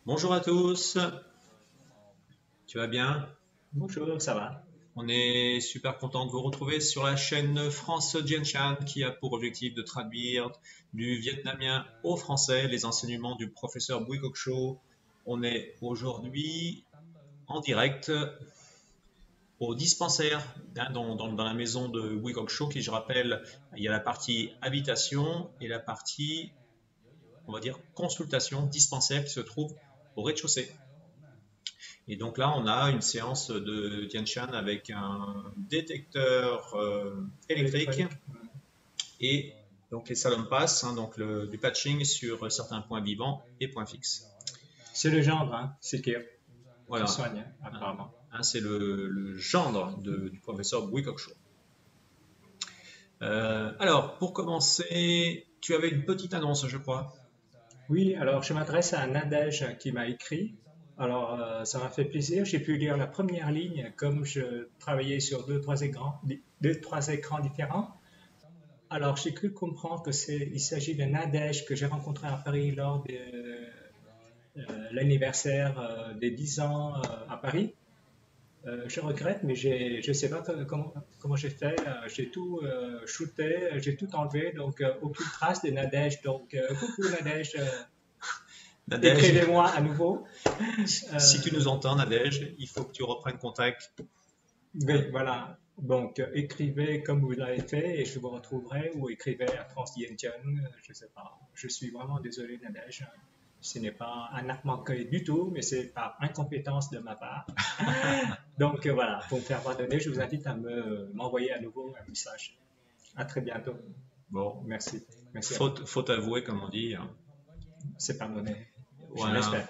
Bonjour à tous, tu vas bien? Bonjour, ça va? On est super content de vous retrouver sur la chaîne France Jianshan qui a pour objectif de traduire du vietnamien au français les enseignements du professeur Bui Cóc Cho. On est aujourd'hui en direct au dispensaire dans la maison de Bui Cóc Cho qui, je rappelle, il y a la partie habitation et la partie, on va dire, consultation dispensaire qui se trouve au rez-de-chaussée. Et donc là, on a une séance de Tianshan avec un détecteur électrique Électronique. et donc les salon-pass, donc du patching sur certains points vivants et points fixes. C'est le gendre, hein, c'est qui Voilà. soigne, hein, apparemment. C'est le gendre du professeur Bui Cóc Cho. Alors, pour commencer, tu avais une petite annonce, je crois. Oui, alors je m'adresse à Nadège qui m'a écrit. Alors, ça m'a fait plaisir. J'ai pu lire la première ligne comme je travaillais sur deux, trois écrans différents. Alors, j'ai cru comprendre il s'agit de Nadège que j'ai rencontré à Paris lors de l'anniversaire des 10 ans à Paris. Je regrette, mais je ne sais pas comment j'ai fait. J'ai tout shooté, j'ai tout enlevé, donc aucune trace de Nadège. Donc, coucou Nadège, Nadège, écrivez-moi à nouveau. si tu Euh, nous entends, Nadège, il faut que tu reprennes contact. oui, voilà. Donc, écrivez comme vous l'avez fait et je vous retrouverai ou écrivez à France Dientian, je ne sais pas. Je suis vraiment désolé, Nadège. Ce n'est pas un acte manqué du tout, mais c'est par incompétence de ma part. Donc voilà, pour me faire pardonner, je vous invite à m'envoyer à nouveau un message. À très bientôt. Bon, Merci. Merci à vous. faute avouée, comme on dit. C'est pardonné. Je Voilà. l'espère.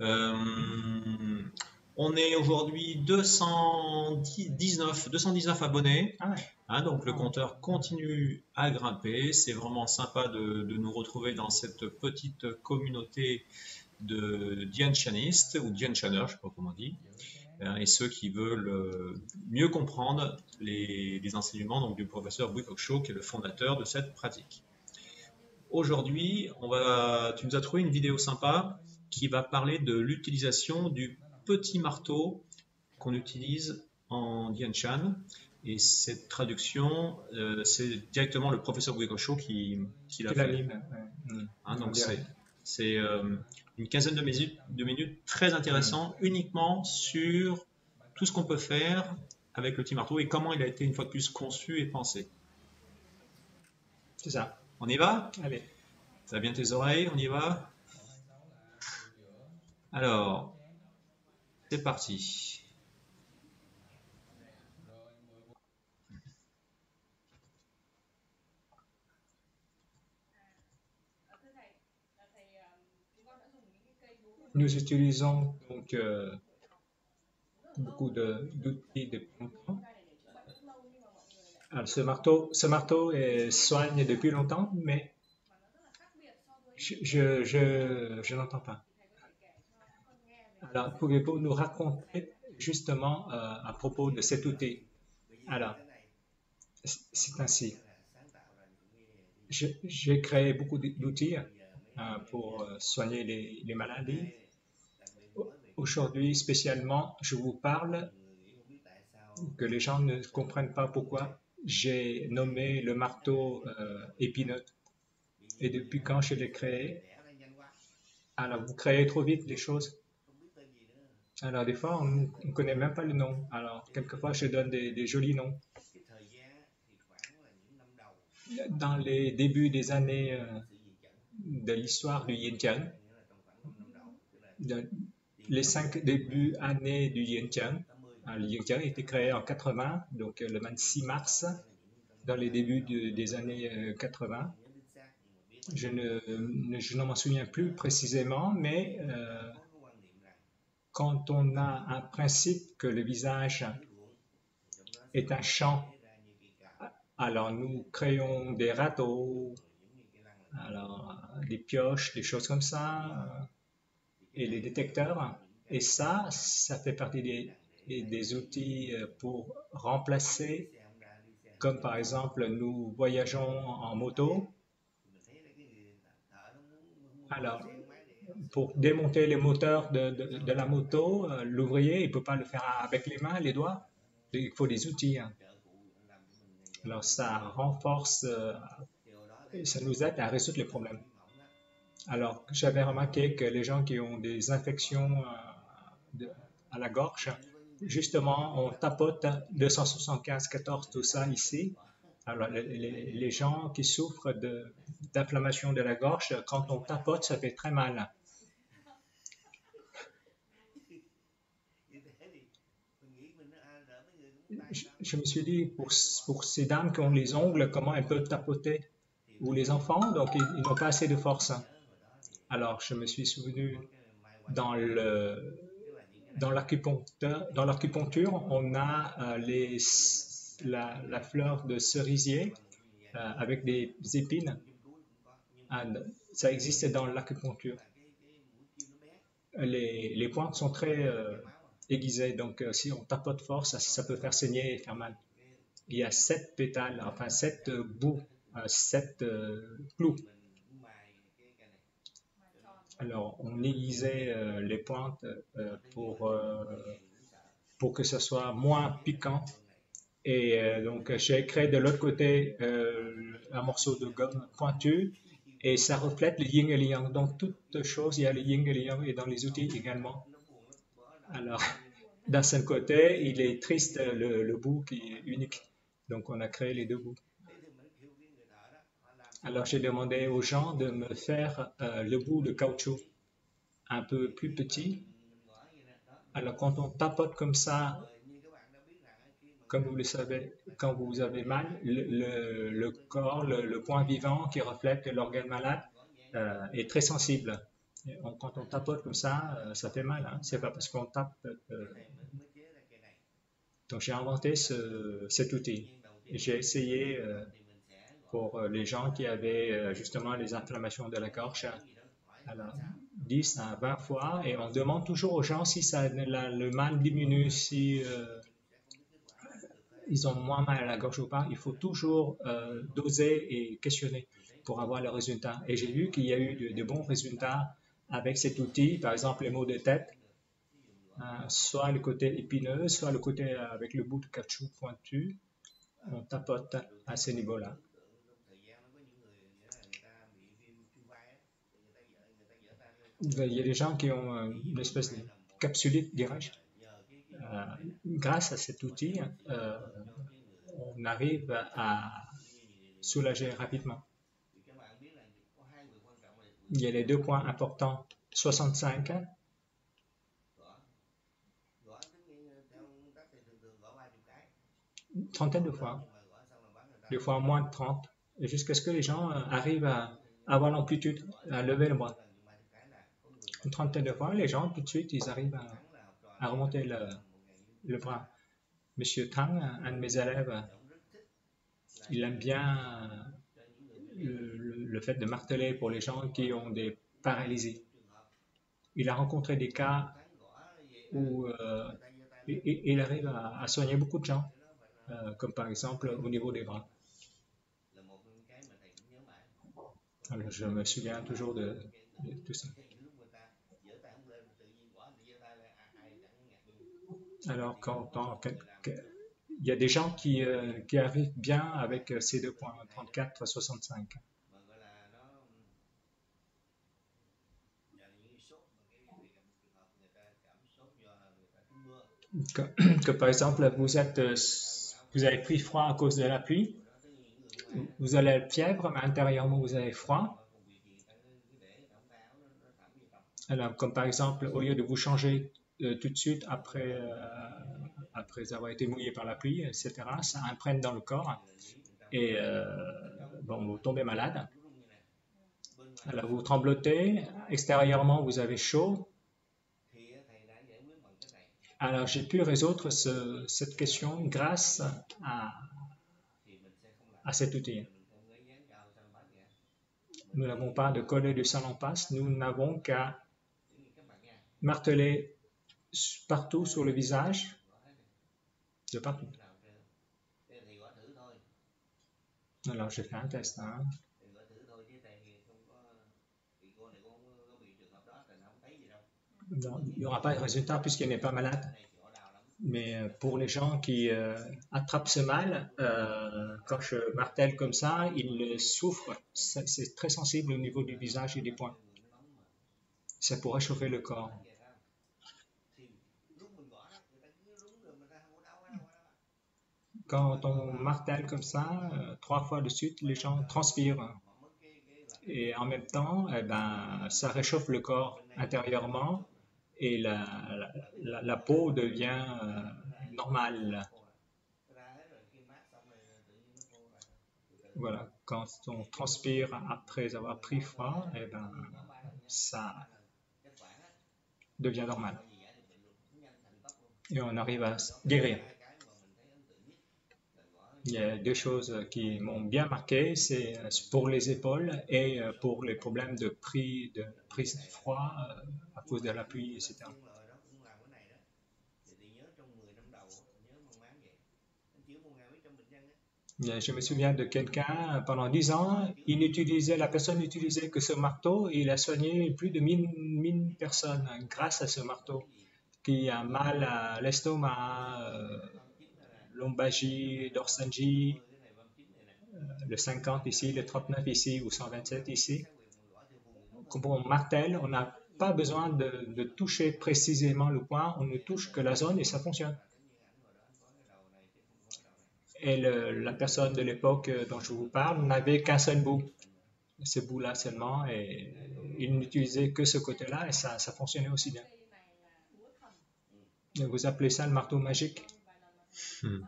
Euh, on est aujourd'hui 219 abonnés. Ah ouais. Donc le Ah ouais. compteur continue à grimper. C'est vraiment sympa de nous retrouver dans cette petite communauté de Dianchanistes ou Dianchaners, je ne sais pas comment on dit, et ceux qui veulent mieux comprendre les enseignements donc, du professeur Bui Cóc Cho, qui est le fondateur de cette pratique. Aujourd'hui, tu nous as trouvé une vidéo sympa qui va parler de l'utilisation du petit marteau qu'on utilise en Dianshan. Et cette traduction, c'est directement le professeur Guécocho qui l'a Qui fait. l'anime. En Donc direct. c'est une quinzaine de minutes très Hmm. intéressant uniquement sur tout ce qu'on peut faire avec le petit marteau et comment il a été une fois de plus conçu et pensé. C'est ça. On y va? Allez. Ça va bien tes oreilles? On y va? Alors, c'est parti. Nous utilisons donc beaucoup d'outils de longtemps. Alors, ce marteau soigne depuis longtemps, mais je n'entends pas. Alors, pouvez-vous nous raconter justement à propos de cet outil? Alors, c'est ainsi. J'ai créé beaucoup d'outils pour soigner les maladies. Aujourd'hui, spécialement, je vous parle que les gens ne comprennent pas pourquoi j'ai nommé le marteau épinote et depuis quand je l'ai créé. Alors, vous créez trop vite les choses. Alors, des fois, on ne connaît même pas le nom. Alors, quelquefois, je donne des jolis noms. Dans les débuts des années de l'histoire du Yin Tian, les 5 débuts années du Yin Tian, le Yin Tian a été créé en 80, donc le 26 mars, dans les débuts des années 80. Je ne m'en souviens plus précisément, mais quand on a un principe que le visage est un champ, alors nous créons des râteaux, alors des pioches, des choses comme ça, et les détecteurs. Et ça fait partie des outils pour remplacer, comme par exemple nous voyageons en moto. Alors, Pour démonter les moteurs de la moto, l'ouvrier, il ne peut pas le faire avec les mains, les doigts. Il faut des outils, hein. Alors ça renforce, et ça nous aide à résoudre les problèmes. Alors j'avais remarqué que les gens qui ont des infections à la gorge, justement, on tapote 275, 14, tout ça ici. Alors les gens qui souffrent d'inflammation de la gorge, quand on tapote, ça fait très mal. Je me suis dit, pour ces dames qui ont les ongles, comment elles peuvent tapoter? Ou les enfants, donc ils n'ont pas assez de force. Alors je me suis souvenu, dans le, dans l'acupuncture, on a la fleur de cerisier avec des épines. Ça existe dans l'acupuncture. Les pointes sont très aiguisées, donc si on tapote fort, ça peut faire saigner et faire mal. Il y a 7 pétales, enfin 7 bouts, 7 clous. Alors, on aiguisait les pointes pour que ce soit moins piquant. Et donc, j'ai créé de l'autre côté un morceau de gomme pointu et ça reflète le yin et le yang. Dans toute chose, il y a le yin et le yang et dans les outils également. Alors, d'un seul côté, il est triste le bout qui est unique. Donc, on a créé les deux bouts. Alors, j'ai demandé aux gens de me faire le bout de caoutchouc un peu plus petit. Alors, quand on tapote comme ça, comme vous le savez, quand vous avez mal, le corps, le point vivant qui reflète l'organe malade est très sensible. Quand on tapote comme ça fait mal, hein. C'est pas parce qu'on tape. Donc j'ai inventé cet outil. J'ai essayé pour les gens qui avaient justement les inflammations de la gorge, alors 10 à 20 fois, et on demande toujours aux gens si le mal diminue, si ils ont moins mal à la gorge ou pas. Il faut toujours doser et questionner pour avoir le résultat. Et j'ai vu qu'il y a eu de bons résultats avec cet outil, par exemple les maux de tête, soit le côté épineux, soit le côté avec le bout de caoutchouc pointu. On tapote à ce niveau-là. Il y a des gens qui ont une espèce de capsulite, dirais-je. Grâce à cet outil, on arrive à soulager rapidement. Il y a les deux points importants, 65, une trentaine de fois, des fois moins de 30, jusqu'à ce que les gens arrivent à avoir l'amplitude, à lever le bras. Une trentaine de fois, les gens, tout de suite, ils arrivent à remonter le bras. Monsieur Tang, un de mes élèves, il aime bien le fait de marteler pour les gens qui ont des paralysies. Il a rencontré des cas où il arrive à soigner beaucoup de gens, comme par exemple au niveau des bras. Alors, je me souviens toujours de tout ça. Alors, il y a des gens qui arrivent bien avec ces deux points, 34, 65. Que par exemple, vous avez pris froid à cause de la pluie, vous allez être fièvre, mais intérieurement vous avez froid. Alors, comme par exemple, au lieu de vous changer tout de suite après avoir été mouillé par la pluie, etc., ça imprègne dans le corps et bon, vous tombez malade. Alors, vous tremblotez, extérieurement vous avez chaud. Alors, j'ai pu résoudre cette question grâce à cet outil. Nous n'avons pas de collet de salon passe, nous n'avons qu'à marteler partout sur le visage, de partout. Alors, j'ai fait un test. Hein. Non, il n'y aura pas de résultat puisqu'il n'est pas malade. Mais pour les gens qui attrapent ce mal, quand je martèle comme ça, ils souffrent. C'est très sensible au niveau du visage et des poings. Ça pourrait chauffer le corps. Quand on martèle comme ça, 3 fois de suite, les gens transpirent. Et en même temps, eh ben, ça réchauffe le corps intérieurement et la peau devient normale. Voilà, quand on transpire après avoir pris froid, eh ben, ça devient normal et on arrive à guérir. Il y a deux choses qui m'ont bien marqué, c'est pour les épaules et pour les problèmes de prise de froid à cause de la pluie, etc. Je me souviens de quelqu'un, pendant 10 ans, la personne n'utilisait que ce marteau et il a soigné plus de 1000 personnes grâce à ce marteau, qui a mal à l'estomac, lombalgie, dorsalgie, le 50 ici, le 39 ici ou 127 ici. Quand on martèle, on n'a pas besoin de toucher précisément le point, on ne touche que la zone et ça fonctionne. Et la personne de l'époque dont je vous parle n'avait qu'un seul bout, ce bout-là seulement, et il n'utilisait que ce côté-là et ça fonctionnait aussi bien. Vous appelez ça le marteau magique? Hmm.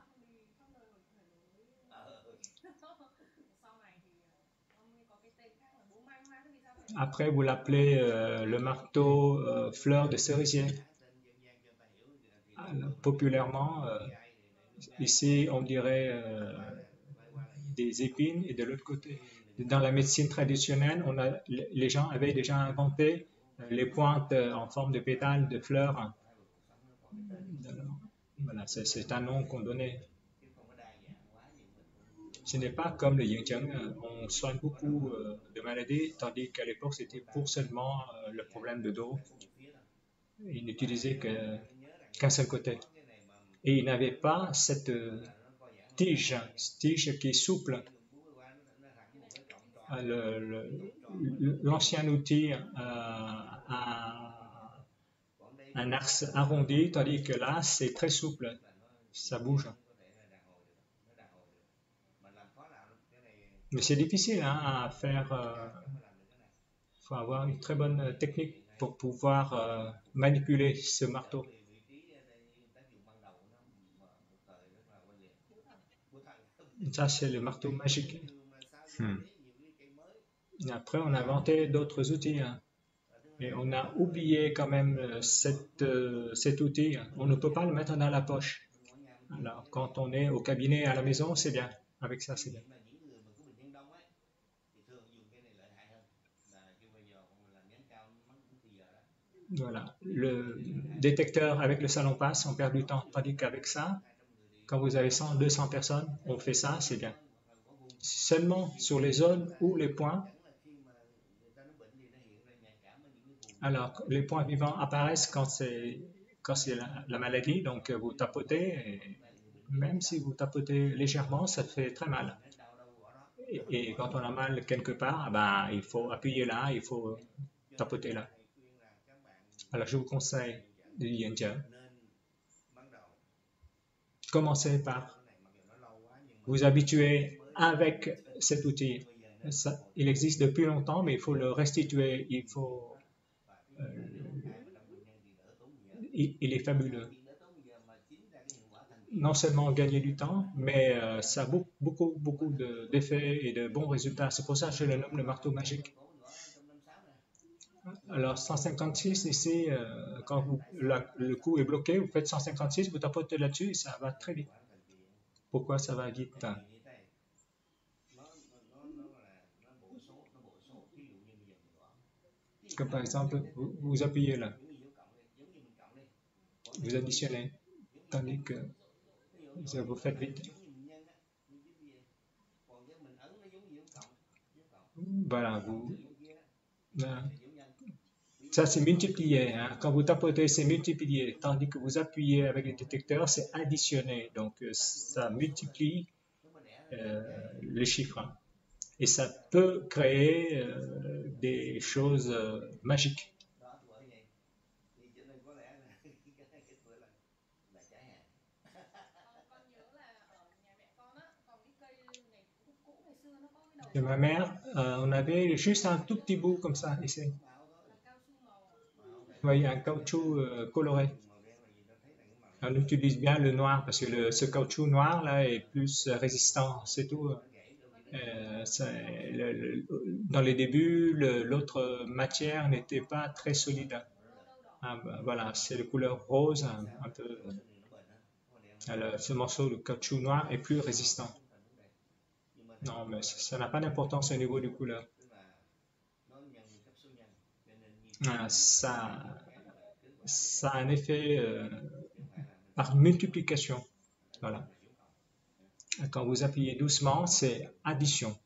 Après, vous l'appelez le marteau fleur de cerisier. Alors, populairement, ici, on dirait des épines et de l'autre côté, dans la médecine traditionnelle, les gens avaient déjà inventé les pointes en forme de pétales de fleurs. Voilà, c'est un nom qu'on donnait. Ce n'est pas comme le yin yang, on soigne beaucoup de maladies, tandis qu'à l'époque c'était pour seulement le problème de dos. Il n'utilisait qu'un seul côté. Et il n'avait pas cette tige qui est souple. L'ancien outil a un axe arrondi, tandis que là, c'est très souple, ça bouge. Mais c'est difficile hein, à faire. Il faut avoir une très bonne technique pour pouvoir manipuler ce marteau. Ça, c'est le marteau magique. Hmm. Et après, on a inventé d'autres outils. Hein. Et on a oublié quand même cet outil. On ne peut pas le mettre dans la poche. Alors, quand on est au cabinet à la maison, c'est bien. Avec ça, c'est bien. Voilà. Le détecteur avec le salon passe, on perd du temps. Tandis qu'avec ça, quand vous avez 100, 200 personnes, on fait ça, c'est bien. Seulement sur les zones où les points, alors les points vivants apparaissent quand c'est la maladie, donc vous tapotez, et même si vous tapotez légèrement, ça fait très mal. Et quand on a mal quelque part, ben, il faut appuyer là, il faut tapoter là. Alors je vous conseille de yin yang. Commencez par vous habituer avec cet outil. Il existe depuis longtemps, mais il faut le restituer. Euh, il est fabuleux. Non seulement gagner du temps, mais ça a beaucoup d'effets et de bons résultats. C'est pour ça que je le nomme le marteau magique. Alors 156 ici, quand le coup est bloqué, vous faites 156, vous tapotez là-dessus et ça va très vite. Pourquoi ça va vite? Comme par exemple, vous appuyez là, vous additionnez, tandis que vous faites vite. Voilà, Ça, c'est multiplié. Hein. Quand vous tapotez, c'est multiplié. Tandis que vous appuyez avec le détecteur, c'est additionné. Donc, ça multiplie les chiffres. Hein. Et ça peut créer des choses magiques. Et ma mère, on avait juste un tout petit bout comme ça ici. Oui, un caoutchouc coloré. On utilise bien le noir parce que ce caoutchouc noir là est plus résistant, c'est tout. Dans les débuts, l'autre matière n'était pas très solide. Ah, ben, voilà, c'est de couleur rose, un peu. Alors, ce morceau de caoutchouc noir est plus résistant. Non, mais ça n'a pas d'importance au niveau des couleurs. Ah, ça a un effet par multiplication. Voilà. Quand vous appuyez doucement, c'est addition.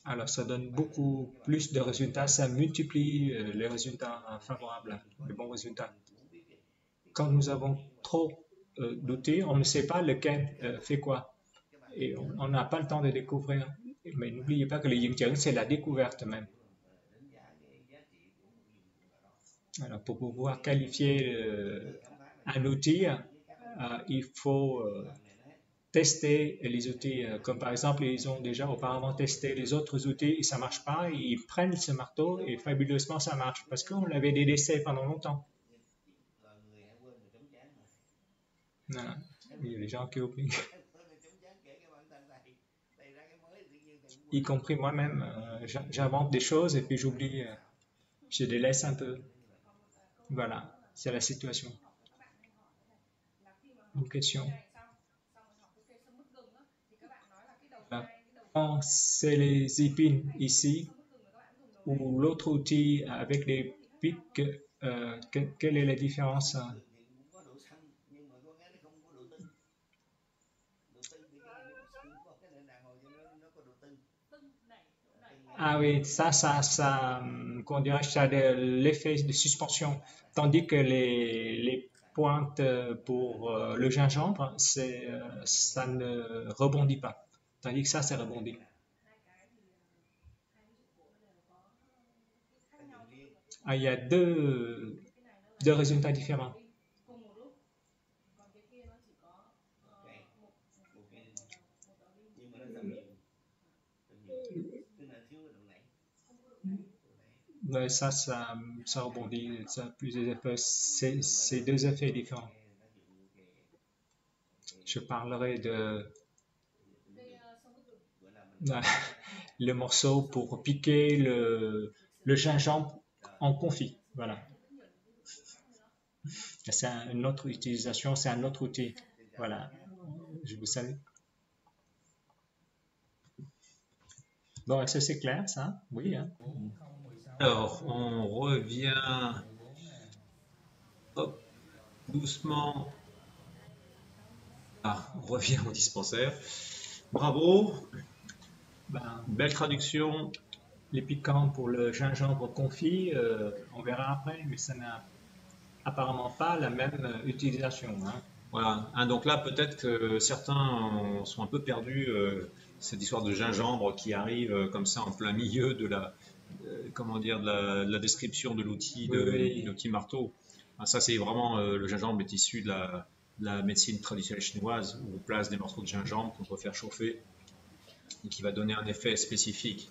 Alors, ça donne beaucoup plus de résultats, ça multiplie les résultats favorables, les bons résultats. Quand nous avons trop d'outils, on ne sait pas lequel fait quoi. Et on n'a pas le temps de découvrir. Mais n'oubliez pas que le yin yang, c'est la découverte même. Alors, pour pouvoir qualifier un outil, il faut tester les outils. Comme par exemple, ils ont déjà auparavant testé les autres outils et ça ne marche pas. Ils prennent ce marteau et fabuleusement ça marche parce qu'on avait des décès pendant longtemps. Non, il y a des gens qui oublient. Y compris moi-même, j'invente des choses et puis j'oublie, je délaisse un peu. Voilà, c'est la situation. Une question. C'est les épines ici ou l'autre outil avec les pics, quelle est la différence? Ah oui, comment dirais-je, ça a l'effet de suspension, tandis que les pointes pour le gingembre, ça ne rebondit pas, tandis que ça rebondit. Ah, il y a deux résultats différents. Ouais, ça rebondit, ça a plus d'effets. C'est deux effets différents. Je parlerai de le morceau pour piquer le gingembre en confit. Voilà. C'est une autre utilisation, c'est un autre outil. Voilà. Je vous salue. Bon, est-ce que c'est clair ça? Oui. Hein? Alors, on revient hop, doucement. Ah, on revient au dispensaire. Bravo. Belle traduction. Les piquants pour le gingembre confit, on verra après, mais ça n'a apparemment pas la même utilisation. Hein. Voilà. Hein, donc là, peut-être que certains sont un peu perdus. Cette histoire de gingembre qui arrive comme ça en plein milieu de la description de l'outil, Oui. de l'outil marteau. Hein, ça, c'est vraiment le gingembre est issu de la médecine traditionnelle chinoise où on place des morceaux de gingembre qu'on peut faire chauffer et qui va donner un effet spécifique.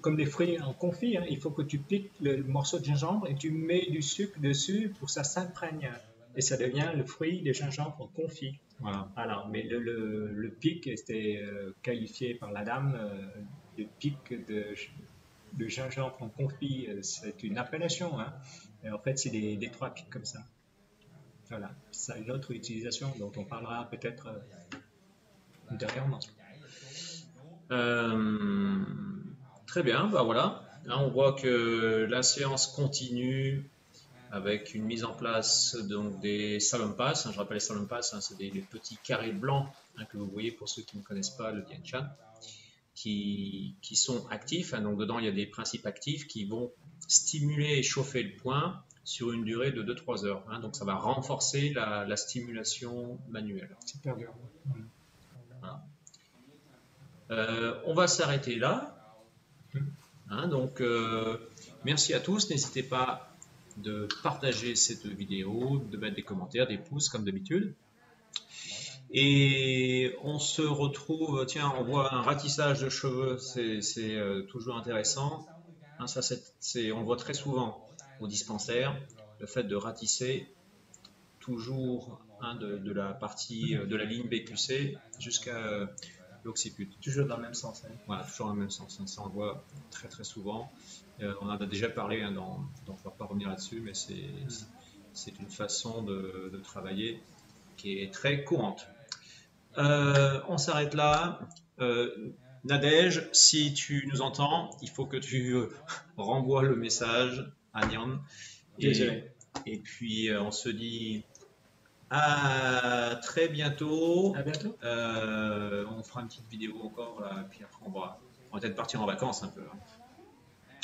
Comme les fruits en confit, hein, il faut que tu piques le morceau de gingembre et tu mets du sucre dessus pour que ça s'imprègne. Et ça devient le fruit de gingembre en confit. Voilà. Alors, mais le pic était qualifié par la dame de pic de gingembre en confit. C'est une appellation. Hein. Et en fait, c'est des trois pics comme ça. Voilà, ça a une autre utilisation dont on parlera peut-être ultérieurement. Très bien, bah voilà. Là, on voit que la séance continue avec une mise en place donc, des salompas. Je rappelle les salompas, c'est des petits carrés blancs que vous voyez pour ceux qui ne connaissent pas le Vientiane. qui sont actifs. Hein, donc dedans, il y a des principes actifs qui vont stimuler et chauffer le point sur une durée de 2-3 heures. Hein, donc ça va renforcer la stimulation manuelle. Super dur. Voilà. On va s'arrêter là. Hein, donc merci à tous. N'hésitez pas de partager cette vidéo, de mettre des commentaires, des pouces comme d'habitude. Et on se retrouve, tiens, on voit un ratissage de cheveux, c'est toujours intéressant. Hein, ça, on le voit très souvent au dispensaire, le fait de ratisser toujours de la partie de la ligne BQC jusqu'à l'occiput. Toujours dans le même sens. Hein. Voilà, toujours dans le même sens. Hein, ça, on le voit très très souvent. On en a déjà parlé, hein, donc je ne vais pas revenir là-dessus, mais c'est une façon de travailler qui est très courante. On s'arrête là. Nadège, si tu nous entends, il faut que tu renvoies le message à Nyan. Et puis on se dit à très bientôt. À bientôt. On fera une petite vidéo encore là, et puis après on va peut-être partir en vacances un peu.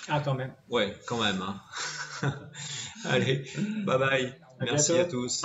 Ah, quand même. Ouais, quand même. Hein. Allez, bye bye. Merci à tous.